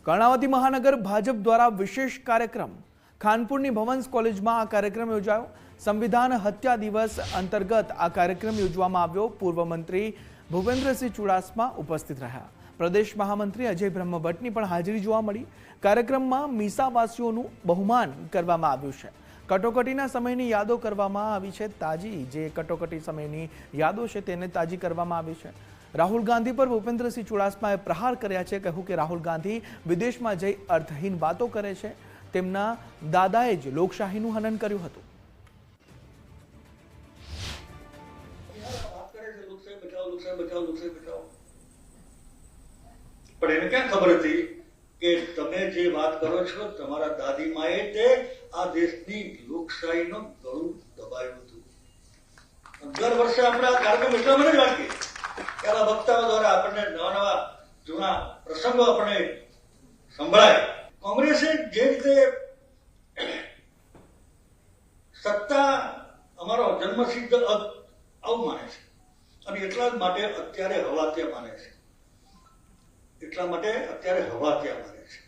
કર્ણાવતી મહાનગર ભાજપ દ્વારા વિશેષ કાર્યક્રમ ખાનપુરની ભવન્સ કોલેજમાં આ કાર્યક્રમ યોજાયો। સંવિધાન હત્યા દિવસ અંતર્ગત આ કાર્યક્રમ યોજવામાં આવ્યો। પૂર્વ મંત્રી ભૂપેન્દ્રસિંહ ચુડાસમા ઉપસ્થિત રહ્યા। પ્રદેશ મહામંત્રી અજય બ્રહ્મભટ્ટની પણ હાજરી જોવા મળી। કાર્યક્રમમાં મીસાવાસીઓનું બહુમાન કરવામાં આવ્યું છે। કટોકટીના સમયની યાદો કરવામાં આવી છે તાજી। જે કટોકટી સમયની યાદો છે તેને તાજી કરવામાં આવી છે। રાહુલ ગાંધી પર ભૂપેન્દ્રસિંહ ચુડાસમાએ પ્રહાર કર્યા છે। કહ્યું કે રાહુલ ગાંધી વિદેશમાં જઈ અર્થહીન વાતો કરે છે। તેમના દાદાએ જ લોકશાહીનું હનન કર્યું હતું। પણ એને ક્યાં ખબર હતી કે તમે જે વાત કરો છો તમારા દાદી માએ તે આ દેશની લોકશાહીનું ગળું દબાવ્યું હતું। દર વર્ષે આપણે આ કાર્યક્રમ એટલા માટે જ રાખીએ કે આવા વક્તાઓ દ્વારા આપણને નવા નવા જૂના પ્રસંગો આપણે સંભળાય। કોંગ્રેસે જે રીતે સત્તા અમારો જન્મસિદ્ધ આવું માને છે અને એટલા જ માટે અત્યારે હવા ત્યાં માને છે। એટલા માટે અત્યારે હવા ત્યાં માને છે।